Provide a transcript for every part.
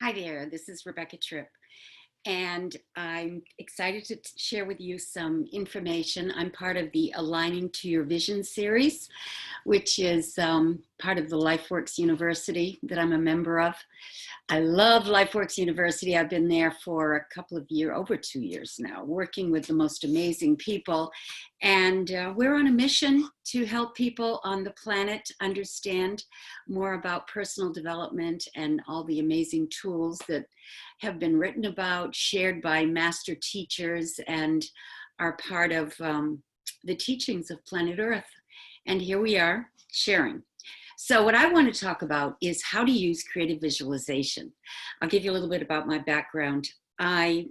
Hi there, this is Rebecca Tripp, and I'm excited to share with you some information. I'm part of the Aligning to Your Vision series, which is part of the LifeWorks University that I'm a member of. I love LifeWorks University. I've been there for a couple of years, over 2 years now, working with the most amazing people. And we're on a mission to help people on the planet understand more about personal development and all the amazing tools that have been written about, shared by master teachers, and are part of the teachings of planet Earth. And here we are sharing. So what I want to talk about is how to use creative visualization. I'll give you a little bit about my background. I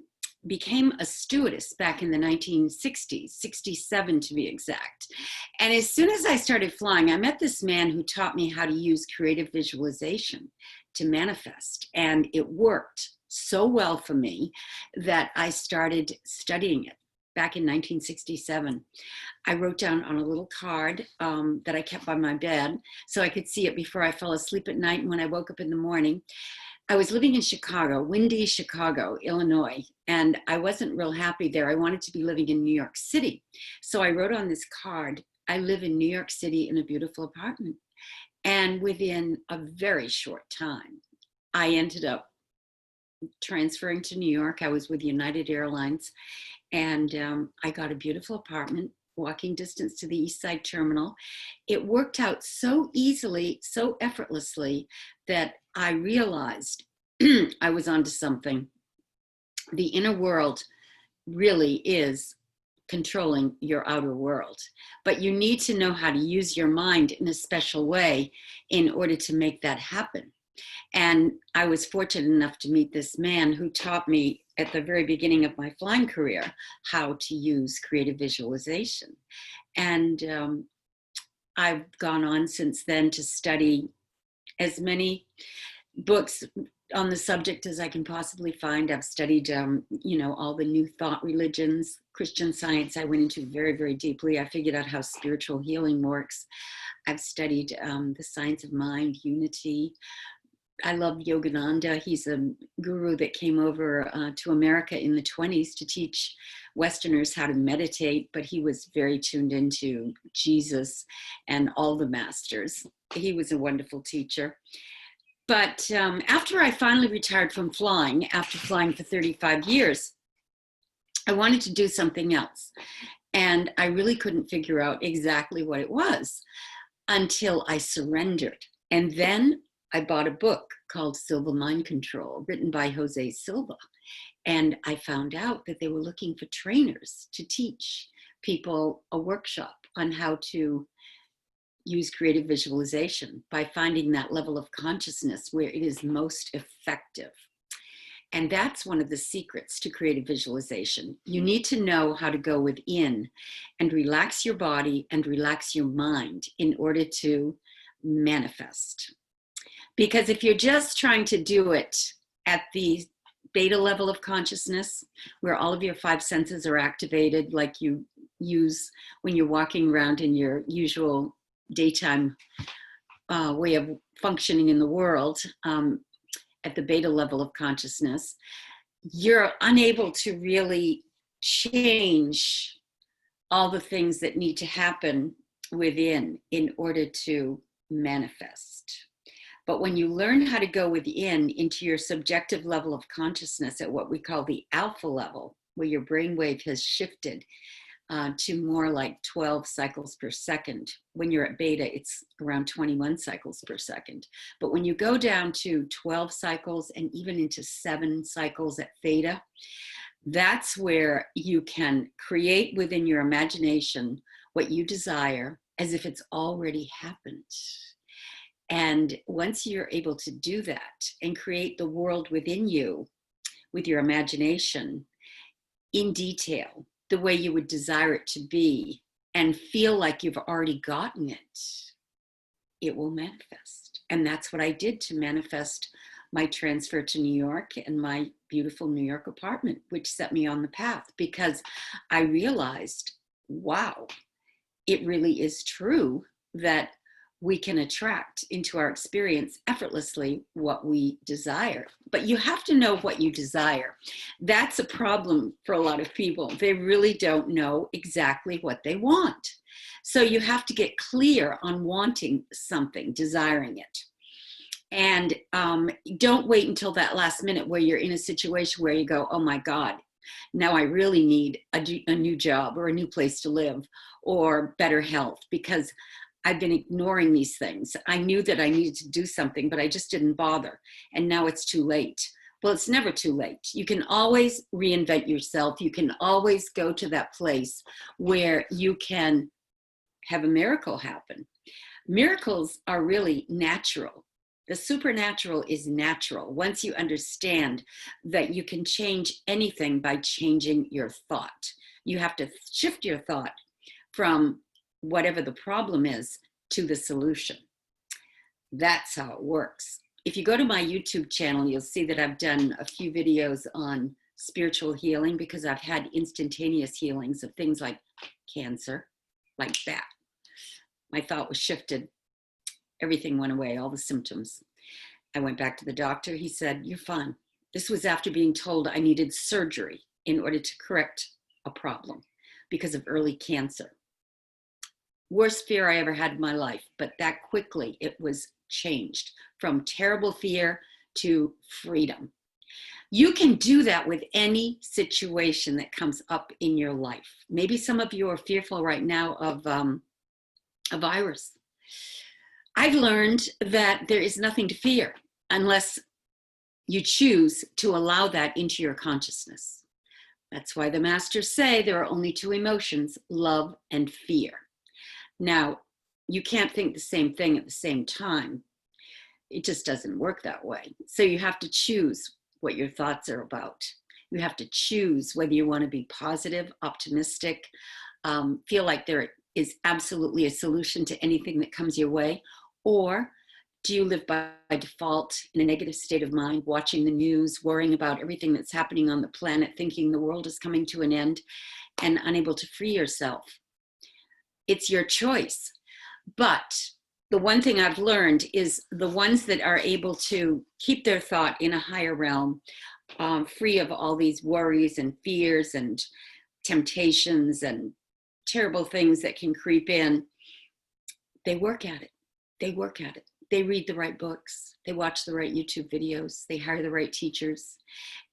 became a stewardess back in the 1960s, 67 to be exact. And as soon as I started flying, I met this man who taught me how to use creative visualization to manifest. And it worked so well for me that I started studying it back in 1967. I wrote down on a little card that I kept by my bed so I could see it before I fell asleep at night and when I woke up in the morning. I was living in Chicago, windy Chicago, Illinois, and I wasn't real happy there. I wanted to be living in New York City. So I wrote on this card, I live in New York City in a beautiful apartment. And within a very short time, I ended up transferring to New York. I was with United Airlines, and I got a beautiful apartment, walking distance to the East Side Terminal. It worked out so easily, so effortlessly, that I realized I was onto something. The inner world really is controlling your outer world, but you need to know how to use your mind in a special way in order to make that happen. And I was fortunate enough to meet this man who taught me at the very beginning of my flying career how to use creative visualization. And I've gone on since then to study as many books on the subject as I can possibly find. I've studied, all the new thought religions, Christian Science. I went into very, very deeply. I figured out how spiritual healing works. I've studied the science of mind, unity. I love Yogananda. He's a guru that came over to America in the 20s to teach Westerners how to meditate, but he was very tuned into Jesus and all the masters. He was a wonderful teacher. But after I finally retired from flying, after flying for 35 years, I wanted to do something else. And I really couldn't figure out exactly what it was until I surrendered. And then I bought a book called Silva Mind Control, written by Jose Silva. And I found out that they were looking for trainers to teach people a workshop on how to use creative visualization by finding that level of consciousness where it is most effective. And that's one of the secrets to creative visualization. You need to know how to go within and relax your body and relax your mind in order to manifest. Because if you're just trying to do it at the beta level of consciousness, where all of your five senses are activated, like you use when you're walking around in your usual daytime way of functioning in the world, at the beta level of consciousness, you're unable to really change all the things that need to happen within in order to manifest. But when you learn how to go within into your subjective level of consciousness at what we call the alpha level, where your brainwave has shifted to more like 12 cycles per second. When you're at beta, it's around 21 cycles per second. But when you go down to 12 cycles and even into 7 cycles at theta, that's where you can create within your imagination what you desire as if it's already happened. And once you're able to do that and create the world within you with your imagination in detail, the way you would desire it to be, and feel like you've already gotten it, it will manifest. And that's what I did to manifest my transfer to New York and my beautiful New York apartment, which set me on the path, because I realized, wow, it really is true that we can attract into our experience effortlessly what we desire. But you have to know what you desire. That's a problem for a lot of people. They really don't know exactly what they want. So you have to get clear on wanting something, desiring it. And don't wait until that last minute where you're in a situation where you go, oh my God, now I really need a new job or a new place to live or better health, because I've been ignoring these things. I knew that I needed to do something, but I just didn't bother. And now it's too late. Well, it's never too late. You can always reinvent yourself. You can always go to that place where you can have a miracle happen. Miracles are really natural. The supernatural is natural once you understand that you can change anything by changing your thought. You have to shift your thought from whatever the problem is to the solution. That's how it works. If you go to my YouTube channel, you'll see that I've done a few videos on spiritual healing, because I've had instantaneous healings of things like cancer, like that. My thought was shifted. Everything went away, all the symptoms. I went back to the doctor. He said, you're fine. This was after being told I needed surgery in order to correct a problem because of early cancer. Worst fear I ever had in my life, but that quickly it was changed from terrible fear to freedom. You can do that with any situation that comes up in your life. Maybe some of you are fearful right now of a virus. I've learned that there is nothing to fear unless you choose to allow that into your consciousness. That's why the masters say there are only two emotions, love and fear. Now, you can't think the same thing at the same time. It just doesn't work that way. So you have to choose what your thoughts are about. You have to choose whether you want to be positive, optimistic, feel like there is absolutely a solution to anything that comes your way, or do you live by default in a negative state of mind, watching the news, worrying about everything that's happening on the planet, thinking the world is coming to an end, and unable to free yourself? It's your choice. But the one thing I've learned is the ones that are able to keep their thought in a higher realm, free of all these worries and fears and temptations and terrible things that can creep in, they work at it. They work at it. They read the right books. They watch the right YouTube videos. They hire the right teachers,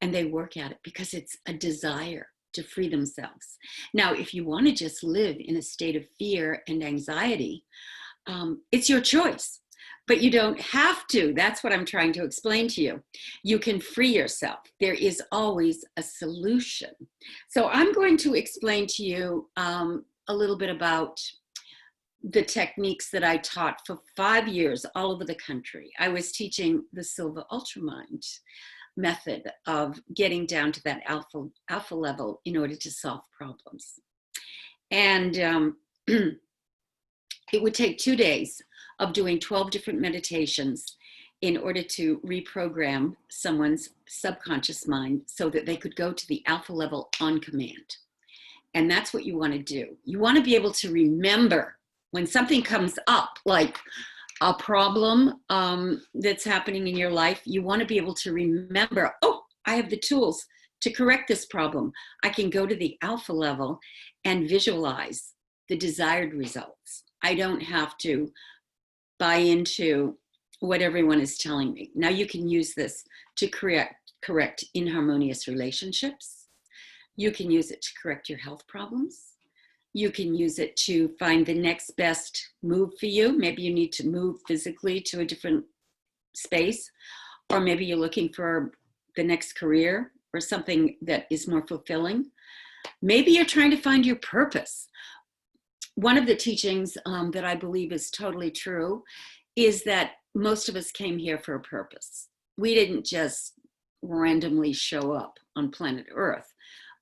and they work at it because it's a desire to free themselves. Now, if you want to just live in a state of fear and anxiety, it's your choice, but you don't have to. That's what I'm trying to explain to you. You can free yourself. There is always a solution. So I'm going to explain to you a little bit about the techniques that I taught for 5 years all over the country. I was teaching the Silva Ultramind method of getting down to that alpha level in order to solve problems. And it would take 2 days of doing 12 different meditations in order to reprogram someone's subconscious mind so that they could go to the alpha level on command. And that's what you want to do. You want to be able to remember when something comes up, like a problem that's happening in your life. You want to be able to remember, oh, I have the tools to correct this problem. I can go to the alpha level and visualize the desired results. I don't have to buy into what everyone is telling me. Now you can use this to correct inharmonious relationships. You can use it to correct your health problems. You can use it to find the next best move for you. Maybe you need to move physically to a different space, or maybe you're looking for the next career or something that is more fulfilling. Maybe you're trying to find your purpose. One of the teachings that I believe is totally true is that most of us came here for a purpose. We didn't just randomly show up on planet Earth.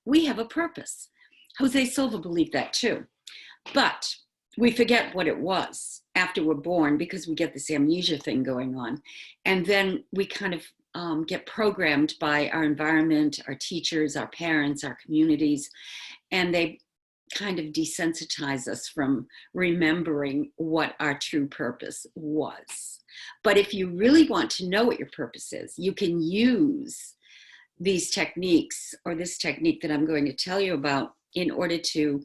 We have a purpose. Jose Silva believed that too. But we forget what it was after we're born because we get this amnesia thing going on. And then we kind of get programmed by our environment, our teachers, our parents, our communities, and they kind of desensitize us from remembering what our true purpose was. But if you really want to know what your purpose is, you can use these techniques, or this technique that I'm going to tell you about, in order to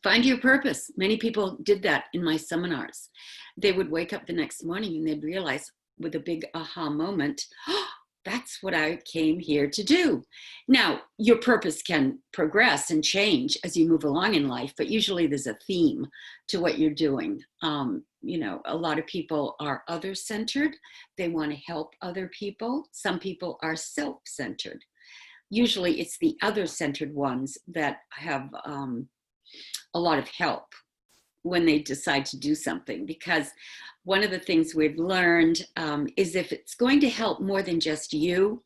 find your purpose. Many people did that in my seminars. They would wake up the next morning and they'd realize with a big aha moment, oh, that's what I came here to do. Now, your purpose can progress and change as you move along in life, but usually there's a theme to what you're doing. You know, a lot of people are other-centered. They want to help other people. Some people are self-centered. Usually it's the other-centered ones that have a lot of help when they decide to do something, because one of the things we've learned is if it's going to help more than just you,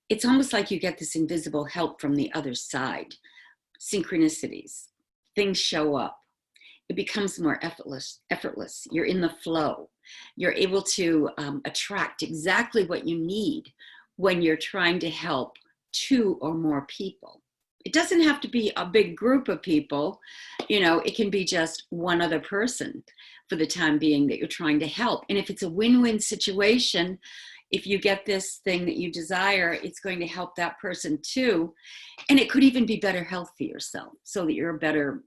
it's almost like you get this invisible help from the other side. Synchronicities, things show up. It becomes more effortless. You're in the flow. You're able to attract exactly what you need when you're trying to help 2 or more people. It doesn't have to be a big group of people. You know, it can be just one other person for the time being that you're trying to help. And if it's a win-win situation, if you get this thing that you desire, it's going to help that person too. And it could even be better health for yourself, so that you're a better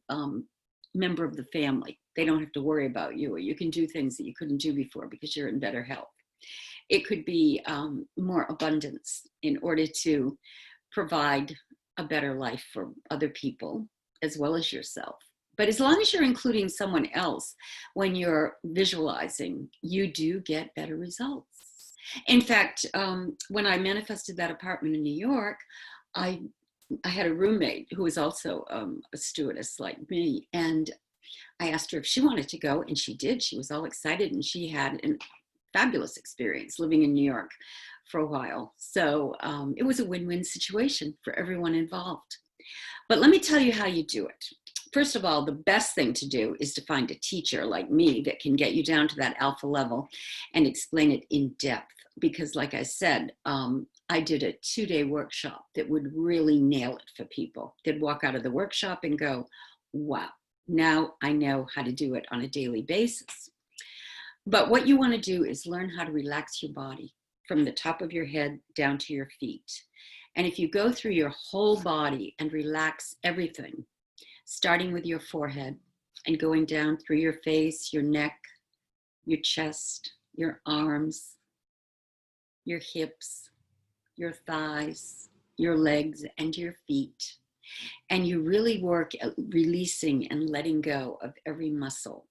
member of the family. They don't have to worry about you, or you can do things that you couldn't do before because you're in better health. It could be more abundance in order to provide a better life for other people as well as yourself. But as long as you're including someone else when you're visualizing, you do get better results. In fact, when I manifested that apartment in New York, I had a roommate who was also a stewardess like me, and I asked her if she wanted to go, and she did. She was all excited, and she had a fabulous experience living in New York for a while. So it was a win-win situation for everyone involved. But let me tell you how you do it. First of all, the best thing to do is to find a teacher like me that can get you down to that alpha level and explain it in depth. Because like I said, I did a 2-day workshop that would really nail it for people. They'd walk out of the workshop and go, wow, now I know how to do it on a daily basis. But what you want to do is learn how to relax your body from the top of your head down to your feet. And if you go through your whole body and relax everything, starting with your forehead and going down through your face, your neck, your chest, your arms, your hips, your thighs, your legs, and your feet. And you really work at releasing and letting go of every muscle.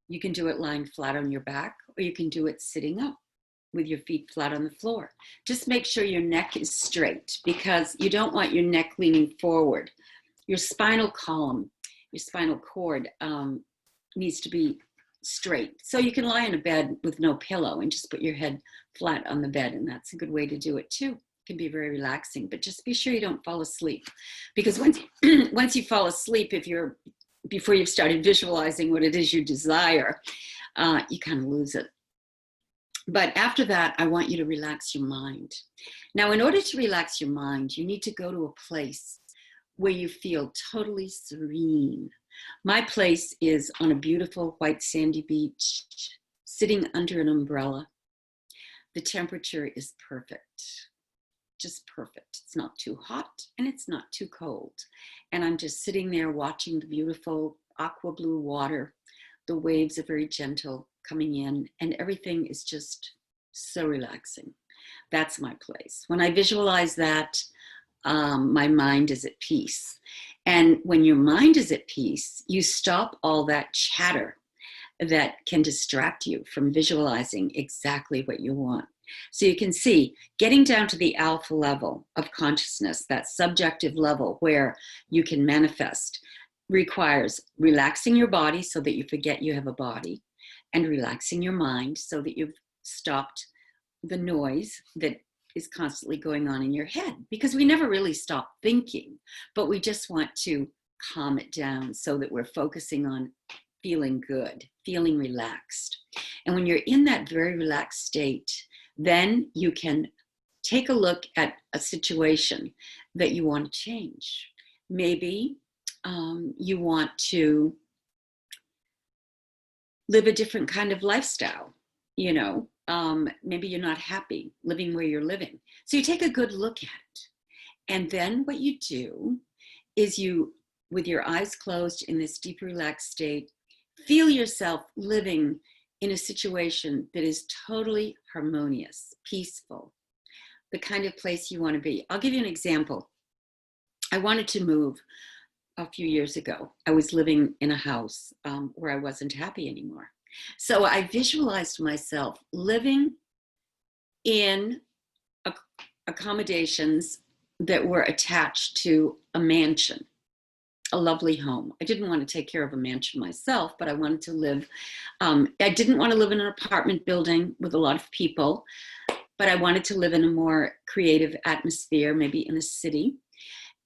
You can do it lying flat on your back, or you can do it sitting up with your feet flat on the floor. Just make sure your neck is straight, because you don't want your neck leaning forward. Your spinal column, your spinal cord needs to be straight. So you can lie in a bed with no pillow and just put your head flat on the bed, and that's a good way to do it too. It can be very relaxing, but just be sure you don't fall asleep, because once you fall asleep, before you've started visualizing what it is you desire, you kind of lose it. But after that, I want you to relax your mind. Now, in order to relax your mind, you need to go to a place where you feel totally serene. My place is on a beautiful white sandy beach, sitting under an umbrella. The temperature is perfect, just perfect. It's not too hot and it's not too cold. And I'm just sitting there watching the beautiful aqua blue water. The waves are very gentle coming in, and everything is just so relaxing. That's my place. When I visualize that, my mind is at peace. And when your mind is at peace, you stop all that chatter that can distract you from visualizing exactly what you want. So you can see, getting down to the alpha level of consciousness, that subjective level where you can manifest, requires relaxing your body so that you forget you have a body, and relaxing your mind so that you've stopped the noise that is constantly going on in your head, because we never really stop thinking, but we just want to calm it down so that we're focusing on feeling good, feeling relaxed. And when you're in that very relaxed state, then you can take a look at a situation that you want to change. Maybe You want to live a different kind of lifestyle. Maybe you're not happy living where you're living. So you take a good look at it. And then what you do is you, with your eyes closed in this deep relaxed state, feel yourself living in a situation that is totally harmonious, peaceful, the kind of place you want to be. I'll give you an example. I wanted to move a few years ago. I was living in a house where I wasn't happy anymore. So I visualized myself living in accommodations that were attached to a mansion, a lovely home. I didn't want to take care of a mansion myself, but I wanted to live. I didn't want to live in an apartment building with a lot of people, but I wanted to live in a more creative atmosphere, maybe in a city.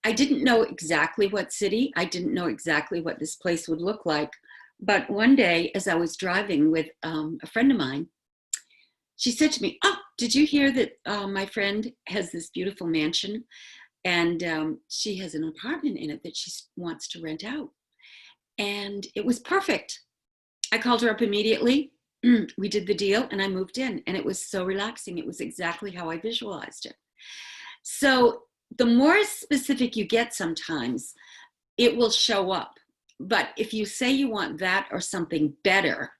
I didn't know exactly what city. I didn't know exactly what this place would look like. But one day, as I was driving with a friend of mine, she said to me, "Oh, did you hear that my friend has this beautiful mansion and she has an apartment in it that she wants to rent out?" And it was perfect. I called her up immediately. We did the deal and I moved in, and it was so relaxing. It was exactly how I visualized it. So the more specific you get sometimes, it will show up. But if you say you want that or something better,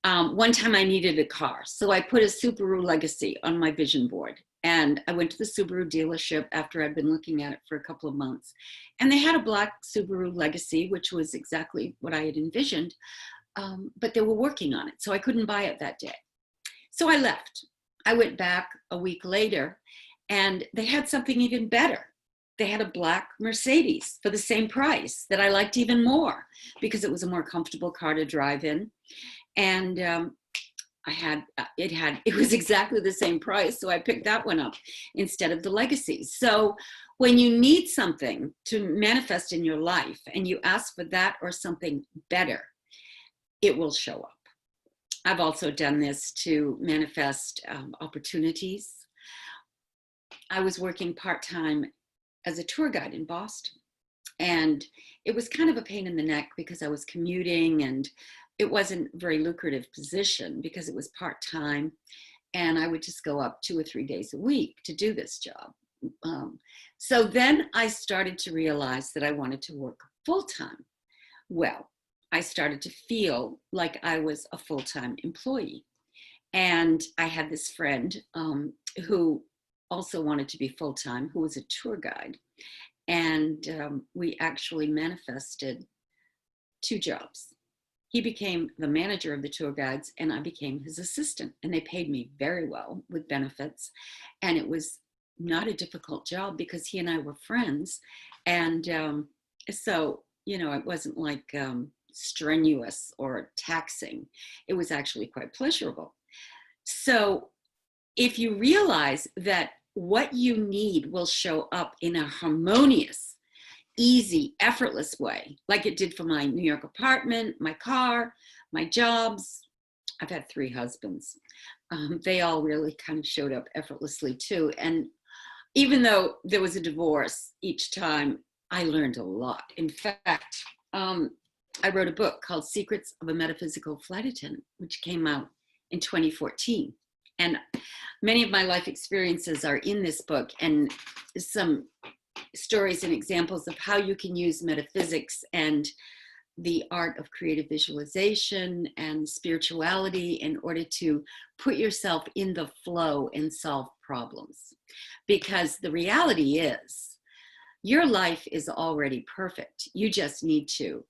one time I needed a car. So I put a Subaru Legacy on my vision board. And I went to the Subaru dealership after I'd been looking at it for a couple of months. And they had a black Subaru Legacy, which was exactly what I had envisioned. But they were working on it. So I couldn't buy it that day. So I left. I went back a week later and they had something even better. They had a black Mercedes for the same price that I liked even more because it was a more comfortable car to drive in. And it was exactly the same price. So I picked that one up instead of the Legacy. So when you need something to manifest in your life and you ask for that or something better, it will show up. I've also done this to manifest opportunities. I was working part-time as a tour guide in Boston. And it was kind of a pain in the neck because I was commuting and it wasn't a very lucrative position because it was part-time. And I would just go up 2 or 3 days a week to do this job. So then I started to realize that I wanted to work full-time. Well, I started to feel like I was a full-time employee. And I had this friend who also wanted to be full-time, who was a tour guide. And we actually manifested 2 jobs. He became the manager of the tour guides and I became his assistant. And they paid me very well with benefits. And it was not a difficult job because he and I were friends. And so, it wasn't like strenuous or taxing. It was actually quite pleasurable. So if you realize that what you need will show up in a harmonious, easy, effortless way, like it did for my New York apartment, my car, my jobs. I've had 3 husbands. They all really kind of showed up effortlessly too. And even though there was a divorce each time, I learned a lot. In fact, I wrote a book called Secrets of a Metaphysical Flight Attendant, which came out in 2014. And many of my life experiences are in this book, and some stories and examples of how you can use metaphysics and the art of creative visualization and spirituality in order to put yourself in the flow and solve problems. Because the reality is, your life is already perfect. You just need to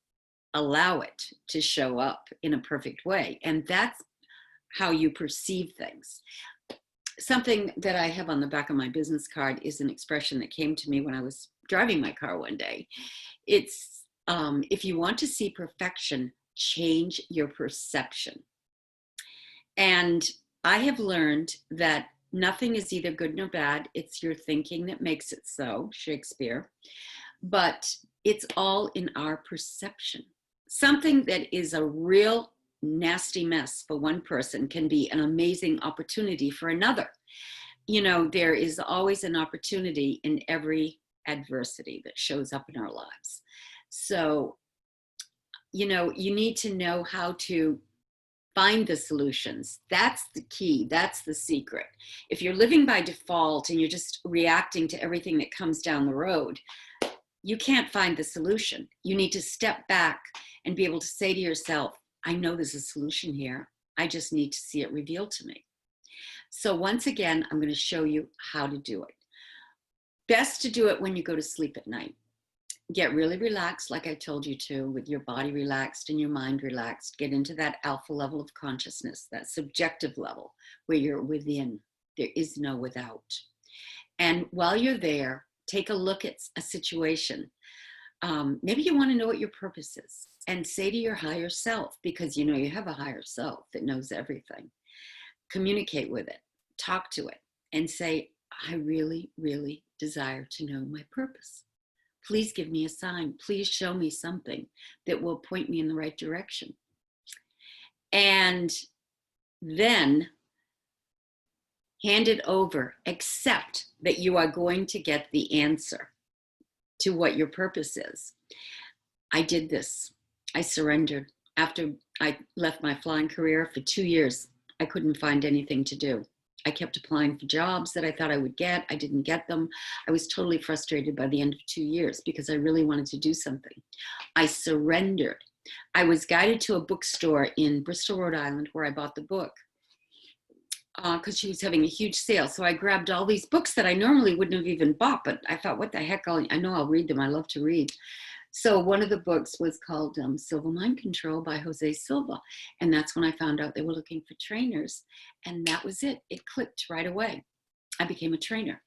allow it to show up in a perfect way. And that's how you perceive things. Something that I have on the back of my business card is an expression that came to me when I was driving my car one day. It's, if you want to see perfection, change your perception. And I have learned that nothing is either good nor bad. It's your thinking that makes it so, Shakespeare. But it's all in our perception. Something that is a real nasty mess for one person can be an amazing opportunity for another. There is always an opportunity in every adversity that shows up in our lives. So, you know, you need to know how to find the solutions. That's the key. That's the secret. If you're living by default and you're just reacting to everything that comes down the road, you can't find the solution. You need to step back and be able to say to yourself, I know there's a solution here. I just need to see it revealed to me. So once again, I'm going to show you how to do it. Best to do it when you go to sleep at night. Get really relaxed, like I told you to, with your body relaxed and your mind relaxed. Get into that alpha level of consciousness, that subjective level where you're within. There is no without. And while you're there, take a look at a situation. Maybe you want to know what your purpose is and say to your higher self, because you know you have a higher self that knows everything. Communicate with it, talk to it, and say, I really, really desire to know my purpose. Please give me a sign. Please show me something that will point me in the right direction. And then hand it over, accept that you are going to get the answer to what your purpose is. I did this. I surrendered. After I left my flying career for 2 years, I couldn't find anything to do. I kept applying for jobs that I thought I would get. I didn't get them. I was totally frustrated by the end of 2 years because I really wanted to do something. I surrendered. I was guided to a bookstore in Bristol, Rhode Island, where I bought the book because she was having a huge sale. So I grabbed all these books that I normally wouldn't have even bought, but I thought, what the heck, I know I'll read them. I love to read. So one of the books was called Silva Mind Control by Jose Silva. And that's when I found out they were looking for trainers. And that was it. It clicked right away. I became a trainer.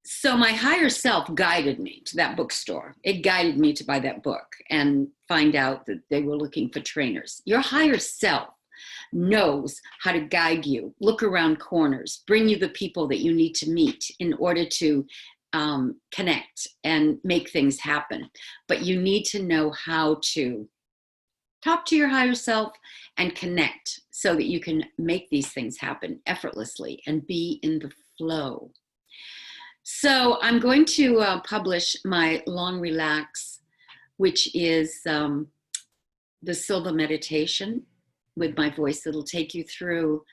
So my higher self guided me to that bookstore. It guided me to buy that book and find out that they were looking for trainers. Your higher self knows how to guide you, look around corners, bring you the people that you need to meet in order to connect and make things happen. But you need to know how to talk to your higher self and connect so that you can make these things happen effortlessly and be in the flow. So I'm going to publish my Long Relax, which is the Silva meditation with my voice. It'll take you through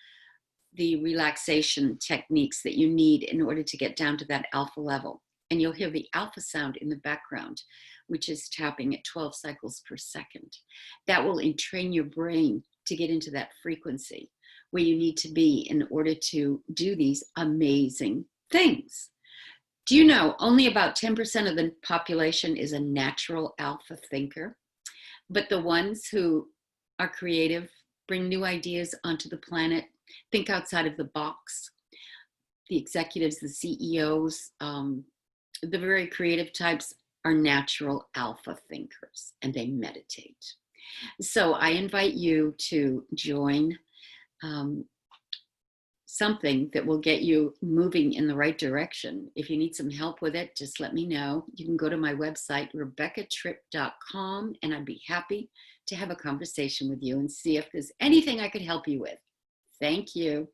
the relaxation techniques that you need in order to get down to that alpha level. And you'll hear the alpha sound in the background, which is tapping at 12 cycles per second. That will entrain your brain to get into that frequency where you need to be in order to do these amazing things. Do you know only about 10% of the population is a natural alpha thinker? But the ones who are creative, bring new ideas onto the planet, think outside of the box. The executives, the CEOs, the very creative types are natural alpha thinkers, and they meditate. So I invite you to join something that will get you moving in the right direction. If you need some help with it, just let me know. You can go to my website, RebeccaTripp.com, and I'd be happy to have a conversation with you and see if there's anything I could help you with. Thank you.